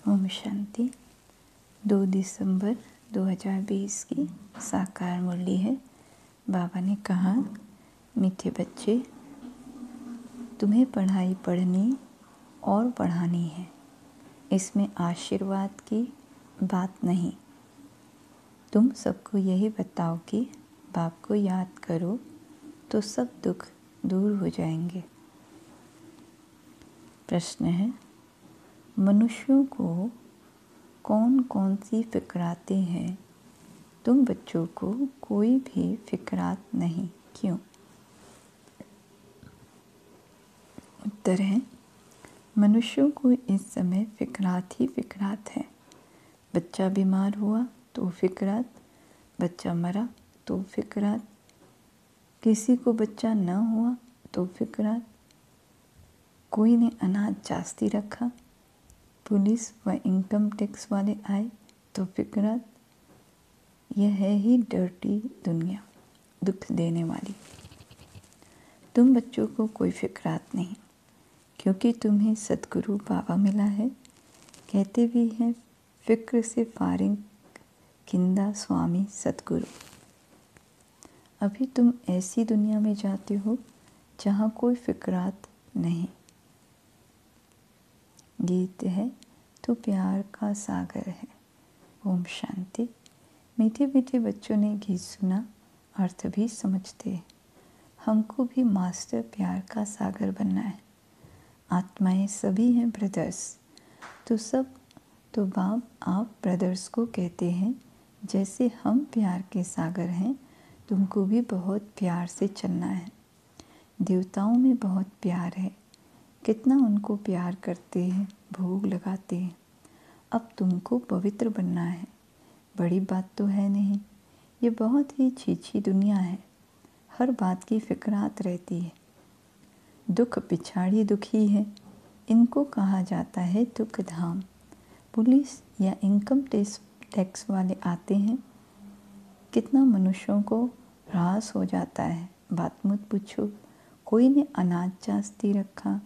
ओम शांति। 2 दिसंबर 2020 की साकार मुरली है। बाबा ने कहा, मीठे बच्चे, तुम्हें पढ़ाई पढ़नी और पढ़ानी है। इसमें आशीर्वाद की बात नहीं। तुम सबको यही बताओ कि बाप को याद करो तो सब दुख दूर हो जाएंगे। प्रश्न है, मनुष्यों को कौन कौन सी फिक्राते हैं? तुम बच्चों को कोई भी फिक्रात नहीं, क्यों? उत्तर है, मनुष्यों को इस समय फिक्रात ही फिक्रात है। बच्चा बीमार हुआ तो फिक्रात, बच्चा मरा तो फिक्रात, किसी को बच्चा न हुआ तो फिक्रात, कोई ने अनाज जास्ती रखा, पुलिस व इनकम टैक्स वाले आए तो फिक्रात। यह है ही डर्टी दुनिया, दुख देने वाली। तुम बच्चों को कोई फिक्रात नहीं, क्योंकि तुम्हें सद्गुरु बाबा मिला है। कहते भी हैं, फिक्र से फारिग किंदा स्वामी सद्गुरु। अभी तुम ऐसी दुनिया में जाते हो जहाँ कोई फिक्रात नहीं। गीत है तो प्यार का सागर है। ओम शांति। मीठे मीठे बच्चों ने गीत सुना, अर्थ भी समझते हैं। हमको भी मास्टर प्यार का सागर बनना है। आत्माएं सभी हैं ब्रदर्स, तो बाप आप ब्रदर्स को कहते हैं, जैसे हम प्यार के सागर हैं, तुमको भी बहुत प्यार से चलना है। देवताओं में बहुत प्यार है, कितना उनको प्यार करते हैं, भोग लगाते हैं। अब तुमको पवित्र बनना है। बड़ी बात तो है नहीं, ये बहुत ही छीछी दुनिया है। हर बात की फिक्रात रहती है। दुख पिछाड़ी दुखी है, इनको कहा जाता है दुख धाम। पुलिस या इनकम टैक्स वाले आते हैं, कितना मनुष्यों को ह्रास हो जाता है। बात मत पूछो, कोई ने अनाज जास्ती रखा,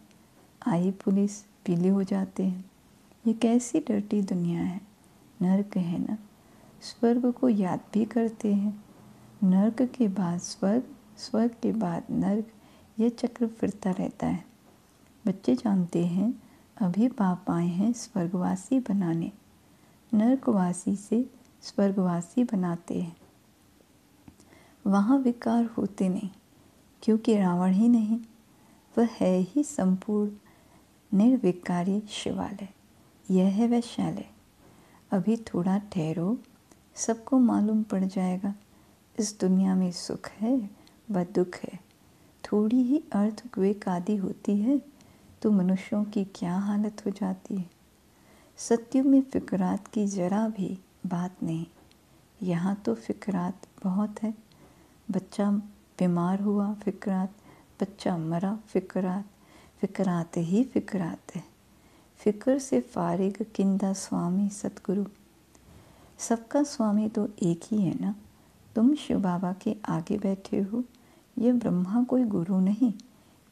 आई पुलिस, पीले हो जाते हैं। ये कैसी डर्टी दुनिया है। नर्क है ना। स्वर्ग को याद भी करते हैं। नर्क के बाद स्वर्ग, स्वर्ग के बाद नर्क, यह चक्र फिरता रहता है। बच्चे जानते हैं, अभी बाप आए हैं स्वर्गवासी बनाने। नर्कवासी से स्वर्गवासी बनाते हैं। वहाँ विकार होते नहीं, क्योंकि रावण ही नहीं, वह है ही संपूर्ण निर्विकारी शिवालय। यह है वैशालय। अभी थोड़ा ठहरो, सबको मालूम पड़ जाएगा। इस दुनिया में सुख है व दुख है। थोड़ी ही अर्थक्वेक आदि होती है तो मनुष्यों की क्या हालत हो जाती है। सत्युग में फिक्रात की जरा भी बात नहीं। यहाँ तो फिक्रात बहुत है। बच्चा बीमार हुआ फिक्रात, बच्चा मरा फिक्रात, फिक्रात ही फिक्रात है। फिक्र से फारिग किंदा स्वामी सद्गुरु। सबका स्वामी तो एक ही है ना। तुम शिव बाबा के आगे बैठे हो। यह ब्रह्मा कोई गुरु नहीं,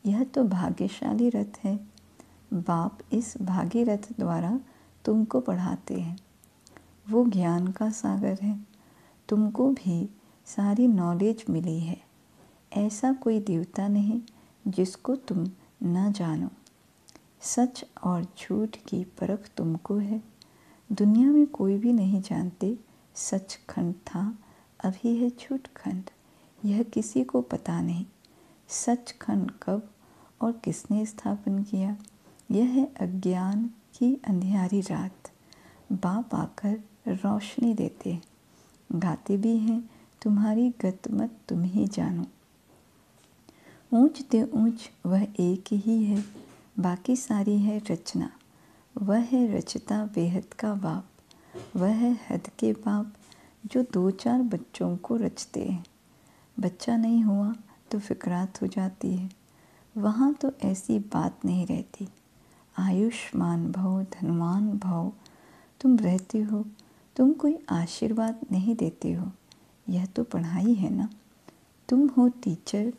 यह तो भाग्यशाली रथ है। बाप इस भागीरथ द्वारा तुमको पढ़ाते हैं। वो ज्ञान का सागर है। तुमको भी सारी नॉलेज मिली है। ऐसा कोई देवता नहीं जिसको तुम न जानो। सच और झूठ की परख तुमको है। दुनिया में कोई भी नहीं जानते सचखंड था, अभी है झूठखंड। यह किसी को पता नहीं। सचखंड कब और किसने स्थापन किया, यह है अज्ञान की अंधियारी रात। बाप आकर रोशनी देते, गाते भी हैं, तुम्हारी गत मत तुम ही जानो। ऊंच ते ऊंच वह एक ही है, बाकी सारी है रचना। वह है रचता बेहद का बाप। वह है हद के बाप जो 2-4 बच्चों को रचते हैं। बच्चा नहीं हुआ तो फिक्रात हो जाती है। वहाँ तो ऐसी बात नहीं रहती। आयुष्मान भव, धनवान भव तुम रहते हो। तुम कोई आशीर्वाद नहीं देते हो। यह तो पढ़ाई है ना। तुम हो टीचर,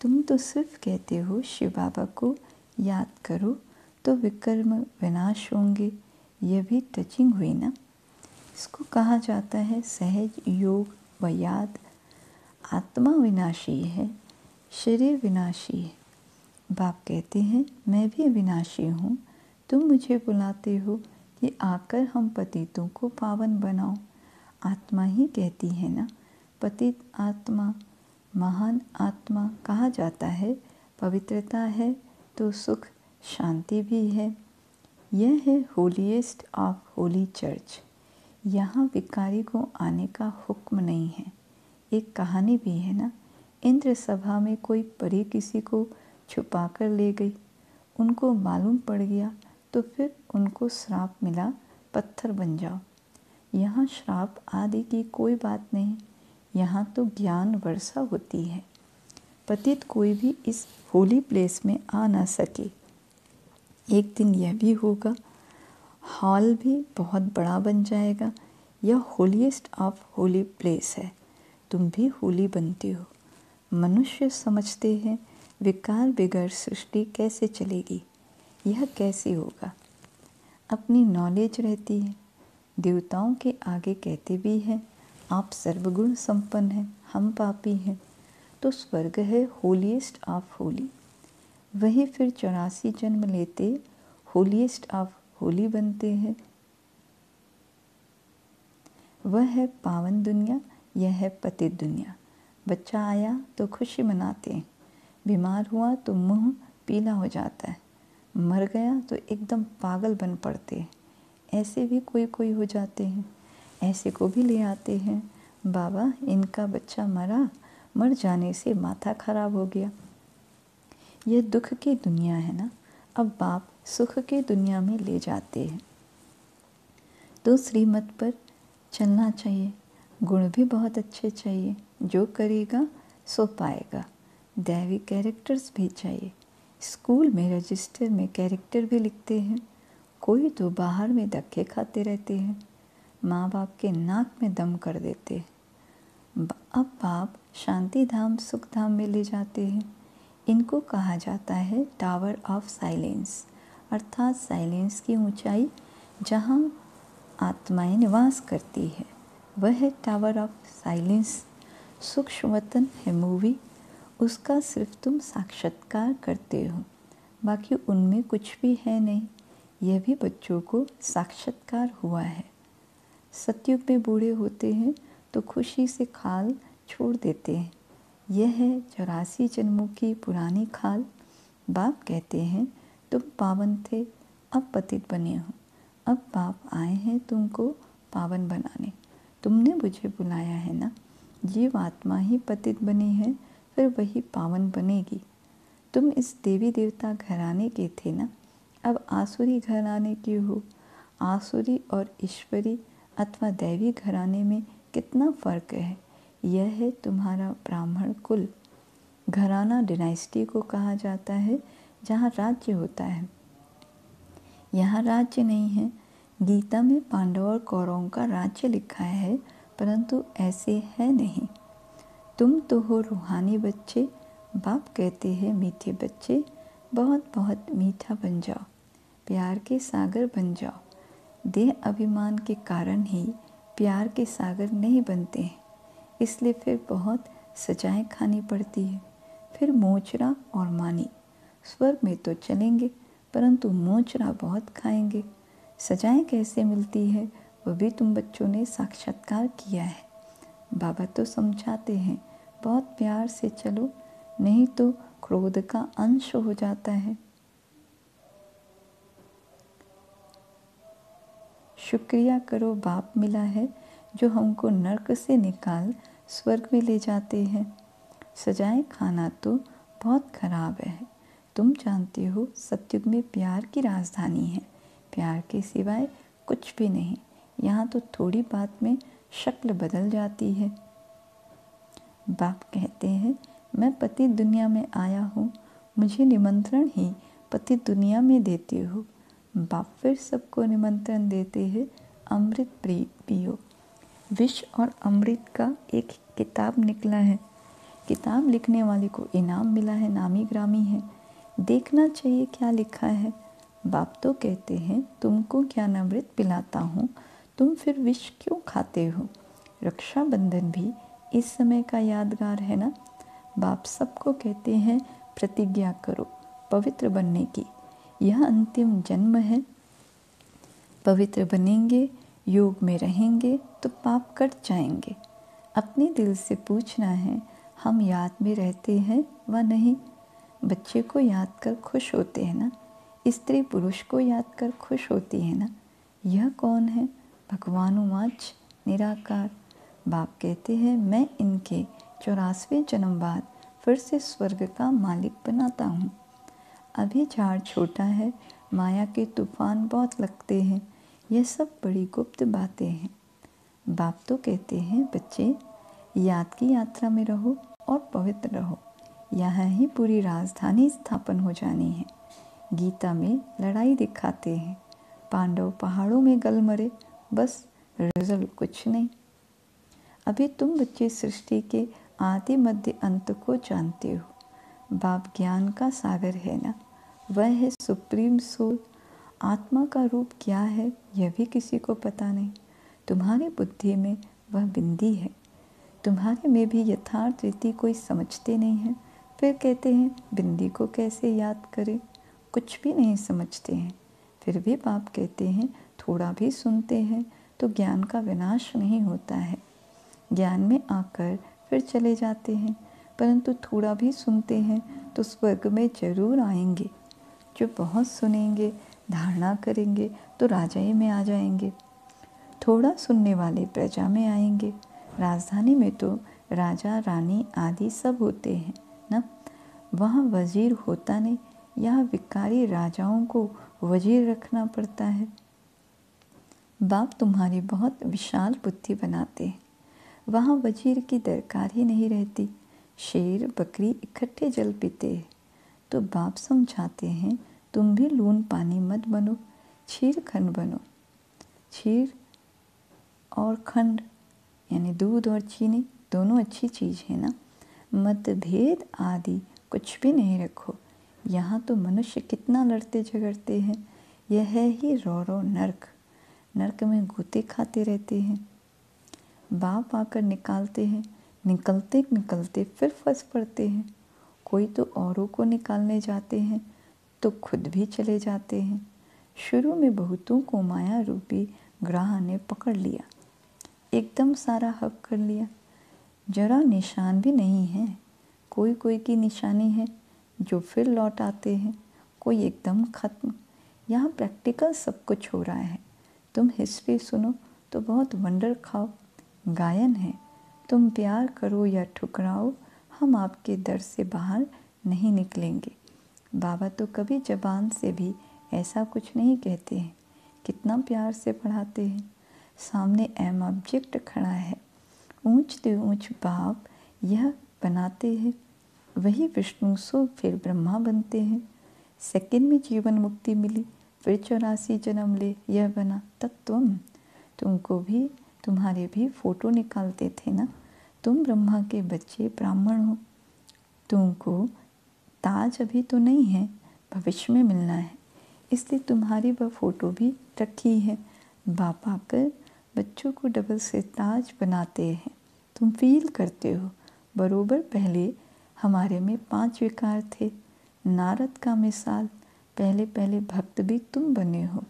तुम तो सिर्फ कहते हो शिव बाबा को याद करो तो विकर्म विनाश होंगे। यह भी टचिंग हुई ना। इसको कहा जाता है सहज योग व याद। आत्मा विनाशी है, शरीर विनाशी है। बाप कहते हैं मैं भी विनाशी हूँ, तुम मुझे बुलाते हो कि आकर हम पतितों को पावन बनाओ। आत्मा ही कहती है ना, पतित आत्मा महान आत्मा कहा जाता है। पवित्रता है तो सुख शांति भी है। यह है होलीएस्ट ऑफ होली चर्च। यहाँ विकारी को आने का हुक्म नहीं है। एक कहानी भी है ना, इंद्र सभा में कोई परी किसी को छुपा कर ले गई। उनको मालूम पड़ गया तो फिर उनको श्राप मिला, पत्थर बन जाओ। यहाँ श्राप आदि की कोई बात नहीं, यहाँ तो ज्ञान वर्षा होती है। पतित कोई भी इस होली प्लेस में आ ना सके। एक दिन यह भी होगा, हॉल भी बहुत बड़ा बन जाएगा। यह होलीएस्ट ऑफ होली प्लेस है। तुम भी होली बनते हो। मनुष्य समझते हैं विकार बगैर सृष्टि कैसे चलेगी, यह कैसे होगा। अपनी नॉलेज रहती है। देवताओं के आगे कहते भी हैं आप सर्वगुण संपन्न हैं, हम पापी हैं। तो स्वर्ग है होलीएस्ट ऑफ होली। वही फिर 84 जन्म लेते होलीएस्ट ऑफ होली बनते हैं। वह है पावन दुनिया, यह है पतित दुनिया। बच्चा आया तो खुशी मनाते हैं, बीमार हुआ तो मुंह पीला हो जाता है, मर गया तो एकदम पागल बन पड़ते हैं। ऐसे भी कोई कोई हो जाते हैं। ऐसे को भी ले आते हैं, बाबा इनका बच्चा मरा, मर जाने से माथा खराब हो गया। यह दुख की दुनिया है ना। अब बाप सुख की दुनिया में ले जाते हैं। तो श्रीमत पर चलना चाहिए। गुण भी बहुत अच्छे चाहिए, जो करेगा सो पाएगा। दैवी कैरेक्टर्स भी चाहिए। स्कूल में रजिस्टर में कैरेक्टर भी लिखते हैं। कोई तो बाहर में धक्के खाते रहते हैं, माँ बाप के नाक में दम कर देते हैं। अब बाप शांति धाम सुख धाम में ले जाते हैं। इनको कहा जाता है टावर ऑफ साइलेंस, अर्थात साइलेंस की ऊंचाई जहाँ आत्माएं निवास करती है, वह है टावर ऑफ साइलेंस। सूक्ष्म वतन है मूवी, उसका सिर्फ तुम साक्षात्कार करते हो, बाकी उनमें कुछ भी है नहीं। यह भी बच्चों को साक्षात्कार हुआ है। सतयुग में बूढ़े होते हैं तो खुशी से खाल छोड़ देते हैं। यह है 84 जन्मों की पुरानी खाल। बाप कहते हैं तुम पावन थे, अब पतित बने हो। अब बाप आए हैं तुमको पावन बनाने। तुमने मुझे बुलाया है ना। जीव आत्मा ही पतित बनी है, फिर वही पावन बनेगी। तुम इस देवी देवता घराने के थे ना, अब आसुरी घराने की हो। आसुरी और ईश्वरी अथवा दैवी घराने में कितना फ़र्क है। यह है तुम्हारा ब्राह्मण कुल। घराना डिनाइस्टी को कहा जाता है, जहाँ राज्य होता है। यहाँ राज्य नहीं है। गीता में पांडव और कौरवों का राज्य लिखा है, परंतु ऐसे है नहीं। तुम तो हो रूहानी बच्चे। बाप कहते हैं मीठे बच्चे, बहुत बहुत मीठा बन जाओ, प्यार के सागर बन जाओ। देह अभिमान के कारण ही प्यार के सागर नहीं बनते हैं, इसलिए फिर बहुत सजाएं खानी पड़ती है। फिर मोचरा और मानी। स्वर्ग में तो चलेंगे, परंतु मोचरा बहुत खाएंगे। सजाएं कैसे मिलती है, वह भी तुम बच्चों ने साक्षात्कार किया है। बाबा तो समझाते हैं बहुत प्यार से चलो, नहीं तो क्रोध का अंश हो जाता है। शुक्रिया करो बाप मिला है, जो हमको नर्क से निकाल स्वर्ग में ले जाते हैं। सजाएं खाना तो बहुत खराब है। तुम जानते हो सतयुग में प्यार की राजधानी है। प्यार के सिवाय कुछ भी नहीं। यहाँ तो थोड़ी बात में शक्ल बदल जाती है। बाप कहते हैं मैं पतित दुनिया में आया हूँ, मुझे निमंत्रण ही पतित दुनिया में देते हो। बाप फिर सबको निमंत्रण देते हैं अमृत पियो। विष और अमृत का एक किताब निकला है। किताब लिखने वाले को इनाम मिला है, नामी ग्रामी है। देखना चाहिए क्या लिखा है। बाप तो कहते हैं तुमको ज्ञानामृत पिलाता हूँ, तुम फिर विष क्यों खाते हो। रक्षाबंधन भी इस समय का यादगार है ना। बाप सबको कहते हैं प्रतिज्ञा करो पवित्र बनने की, यह अंतिम जन्म है। पवित्र बनेंगे, योग में रहेंगे तो पाप कट जाएंगे। अपने दिल से पूछना है हम याद में रहते हैं व नहीं। बच्चे को याद कर खुश होते हैं ना, स्त्री पुरुष को याद कर खुश होती है ना। यह कौन है? भगवानुवाच निराकार। बाप कहते हैं मैं इनके 84वें जन्म बाद फिर से स्वर्ग का मालिक बनाता हूँ। अभी झाड़ छोटा है, माया के तूफान बहुत लगते हैं, यह सब बड़ी गुप्त बातें हैं। बाप तो कहते हैं बच्चे याद की यात्रा में रहो और पवित्र रहो, यहाँ ही पूरी राजधानी स्थापन हो जानी है। गीता में लड़ाई दिखाते हैं, पांडव पहाड़ों में गल मरे, बस रिजल्ट कुछ नहीं। अभी तुम बच्चे सृष्टि के आदि मध्य अंत को जानते हो। बाप ज्ञान का सागर है ना, वह है सुप्रीम सोल। आत्मा का रूप क्या है यह भी किसी को पता नहीं। तुम्हारी बुद्धि में वह बिंदी है, तुम्हारे में भी यथार्थ रीति कोई समझते नहीं है। फिर कहते हैं बिंदी को कैसे याद करें, कुछ भी नहीं समझते हैं। फिर भी बाप कहते हैं थोड़ा भी सुनते हैं तो ज्ञान का विनाश नहीं होता है। ज्ञान में आकर फिर चले जाते हैं, परंतु थोड़ा भी सुनते हैं तो स्वर्ग में जरूर आएंगे। जो बहुत सुनेंगे, धारणा करेंगे तो राजाई में आ जाएंगे। थोड़ा सुनने वाले प्रजा में आएंगे। राजधानी में तो राजा रानी आदि सब होते हैं ना, वहाँ वजीर होता नहीं। यहाँ विकारी राजाओं को वजीर रखना पड़ता है। बाप तुम्हारी बहुत विशाल बुद्धि बनाते हैं, वहाँ वजीर की दरकार ही नहीं रहती। शेर बकरी इकट्ठे जल पीते हैं। तो बाप समझाते हैं तुम भी लून पानी मत बनो, क्षीर खंड बनो। क्षीर और खंड यानी दूध और चीनी दोनों अच्छी चीज़ है ना। मतभेद आदि कुछ भी नहीं रखो। यहाँ तो मनुष्य कितना लड़ते झगड़ते हैं। यह है ही रौरव नर्क, नर्क में गोते खाते रहते हैं। बाप आकर निकालते हैं, निकलते निकलते फिर फंस पड़ते हैं। कोई तो औरों को निकालने जाते हैं तो खुद भी चले जाते हैं। शुरू में बहुतों को माया रूपी ग्रह ने पकड़ लिया, एकदम सारा हक कर लिया। जरा निशान भी नहीं है। कोई कोई की निशानी है जो फिर लौट आते हैं, कोई एकदम खत्म। यहाँ प्रैक्टिकल सब कुछ हो रहा है। तुम हिस्ट्री सुनो तो बहुत वंडर खाओ। गायन है, तुम प्यार करो या ठुकराओ, हम आपके दर से बाहर नहीं निकलेंगे। बाबा तो कभी जबान से भी ऐसा कुछ नहीं कहते हैं। कितना प्यार से पढ़ाते हैं। सामने एम ऑब्जेक्ट खड़ा है, ऊंच से ऊंच बाप यह बनाते हैं, वही विष्णु सो फिर ब्रह्मा बनते हैं। सेकंड में जीवन मुक्ति मिली, फिर 84 जन्म ले यह बना तत्वम। तुमको भी तुम्हारे भी फोटो निकालते थे ना। तुम ब्रह्मा के बच्चे ब्राह्मण हो। तुमको ताज अभी तो नहीं है, भविष्य में मिलना है, इसलिए तुम्हारी वह फोटो भी रखी है। बाप आकर बच्चों को डबल से ताज बनाते हैं। तुम फील करते हो बरोबर पहले हमारे में 5 विकार थे। नारद का मिसाल, पहले पहले भक्त भी तुम बने हो।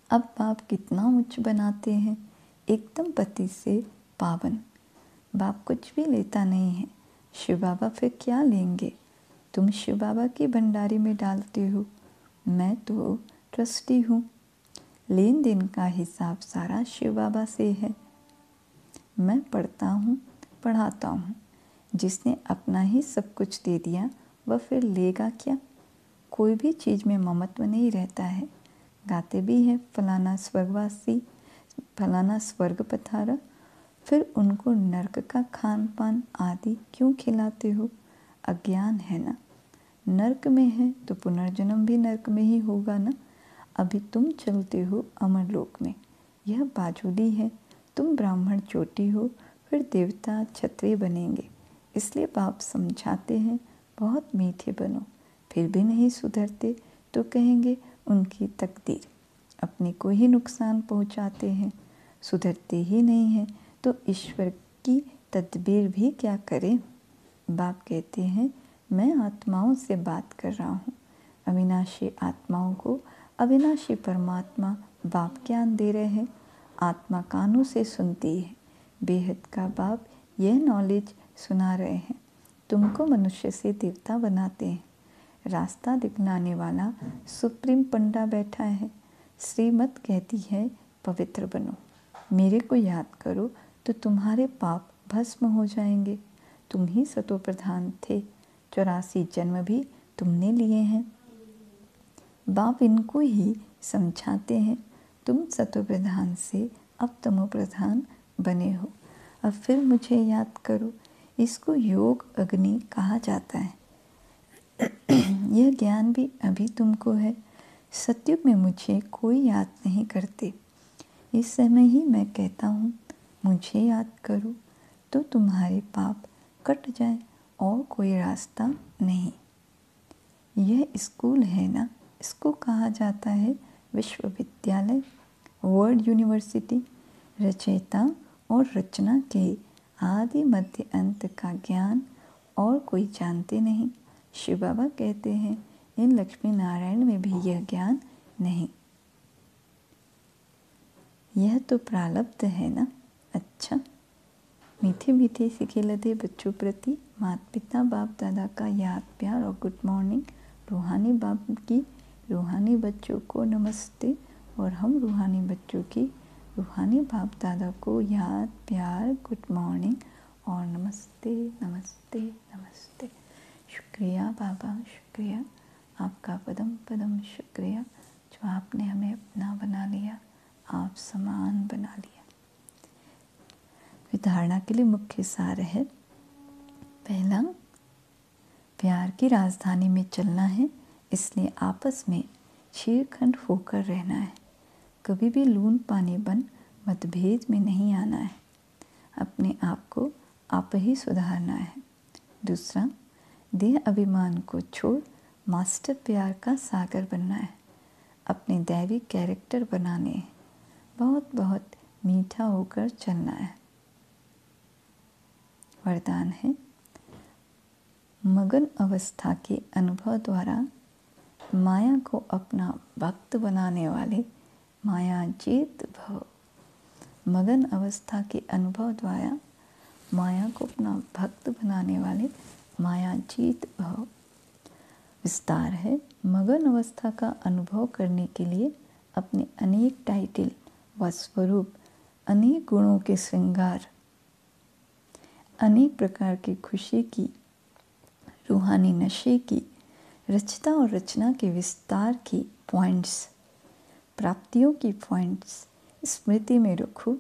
अब बाप कितना उच्च बनाते हैं, एकदम पति से पावन। बाप कुछ भी लेता नहीं है। शिव बाबा फिर क्या लेंगे? तुम शिव बाबा की भंडारी में डालते हो, मैं तो ट्रस्टी हूँ। लेन देन का हिसाब सारा शिव बाबा से है। मैं पढ़ता हूँ, पढ़ाता हूँ। जिसने अपना ही सब कुछ दे दिया वह फिर लेगा क्या? कोई भी चीज़ में ममत्व नहीं रहता है। गाते भी हैं फलाना स्वर्गवासी, फलाना स्वर्ग पधारा, फिर उनको नरक का खान पान आदि क्यों खिलाते हो? अज्ञान है ना। नरक में है तो पुनर्जन्म भी नरक में ही होगा ना। अभी तुम चलते हो अमर लोक में, यह बाजुली है। तुम ब्राह्मण चोटी हो, फिर देवता क्षत्रिय बनेंगे। इसलिए बाप समझाते हैं बहुत मीठे बनो। फिर भी नहीं सुधरते तो कहेंगे उनकी तकदीर। अपने को ही नुकसान पहुंचाते हैं, सुधरते ही नहीं हैं, तो ईश्वर की तदबीर भी क्या करें। बाप कहते हैं मैं आत्माओं से बात कर रहा हूँ। अविनाशी आत्माओं को अविनाशी परमात्मा बाप ज्ञान दे रहे हैं। आत्मा कानों से सुनती है, बेहद का बाप यह नॉलेज सुना रहे हैं। तुमको मनुष्य से देवता बनाते हैं। रास्ता दिखलाने वाला सुप्रीम पंडा बैठा है। श्रीमत कहती है पवित्र बनो, मेरे को याद करो तो तुम्हारे पाप भस्म हो जाएंगे। तुम ही सतो प्रधान थे, 84 जन्म भी तुमने लिए हैं। बाप इनको ही समझाते हैं, तुम सतो प्रधान से अब तमो प्रधान बने हो। अब फिर मुझे याद करो। इसको योग अग्नि कहा जाता है। यह ज्ञान भी अभी तुमको है। सत्युग में मुझे कोई याद नहीं करते। इस समय ही मैं कहता हूँ मुझे याद करो तो तुम्हारे पाप कट जाए और कोई रास्ता नहीं। यह स्कूल है ना, इसको कहा जाता है विश्वविद्यालय, वर्ल्ड यूनिवर्सिटी। रचयिता और रचना के आदि मध्य अंत का ज्ञान और कोई जानते नहीं। शिव बाबा कहते हैं इन लक्ष्मी नारायण में भी यह ज्ञान नहीं। यह तो प्रारब्ध है ना। अच्छा, मीठे मीठे सिके लदे बच्चों प्रति माता पिता बाप दादा का याद प्यार और गुड मॉर्निंग। रूहानी बाप की रूहानी बच्चों को नमस्ते और हम रूहानी बच्चों की रूहानी बाप दादा को याद प्यार गुड मॉर्निंग और नमस्ते नमस्ते नमस्ते। शुक्रिया बाबा, शुक्रिया आपका पदम पदम शुक्रिया जो आपने हमें अपना बना लिया, आप समान बना लिया। धारणा के लिए मुख्य सार है, पहला, प्यार की राजधानी में चलना है, इसलिए आपस में छेड़खंड होकर रहना है। कभी भी लून पानी बन मतभेद में नहीं आना है। अपने आप को आप ही सुधारना है। दूसरा, देह अभिमान को छोड़ मास्टर प्यार का सागर बनना है। अपने दैवी कैरेक्टर बनाने हैं। बहुत बहुत मीठा होकर चलना है। वरदान है, मगन अवस्था के अनुभव द्वारा माया को अपना भक्त बनाने वाले मायाजीत भव। मगन अवस्था के अनुभव द्वारा माया को अपना भक्त बनाने वाले मायाजीत भव। विस्तार है, मगन अवस्था का अनुभव करने के लिए अपने अनेक टाइटल व स्वरूप, अनेक गुणों के श्रृंगार, अनेक प्रकार की खुशी की, रूहानी नशे की, रचता और रचना के विस्तार की पॉइंट्स, प्राप्तियों की पॉइंट्स स्मृति में रखो।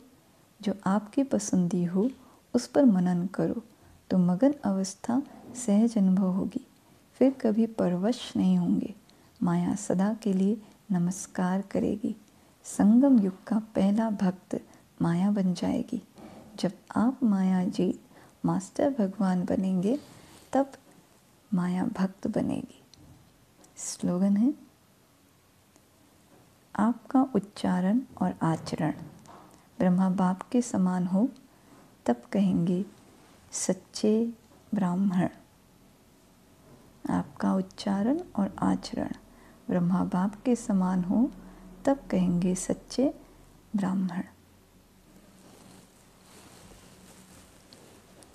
जो आपकी पसंदी हो उस पर मनन करो तो मगन अवस्था सहज अनुभव होगी। फिर कभी परवश नहीं होंगे। माया सदा के लिए नमस्कार करेगी। संगम युग का पहला भक्त माया बन जाएगी। जब आप माया जीत मास्टर भगवान बनेंगे तब माया भक्त बनेगी। स्लोगन है, आपका उच्चारण और आचरण ब्रह्मा बाप के समान हो तब कहेंगे सच्चे ब्राह्मण। आपका उच्चारण और आचरण ब्रह्मा बाप के समान हो तब कहेंगे सच्चे ब्राह्मण।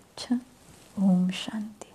अच्छा, ओम शांति।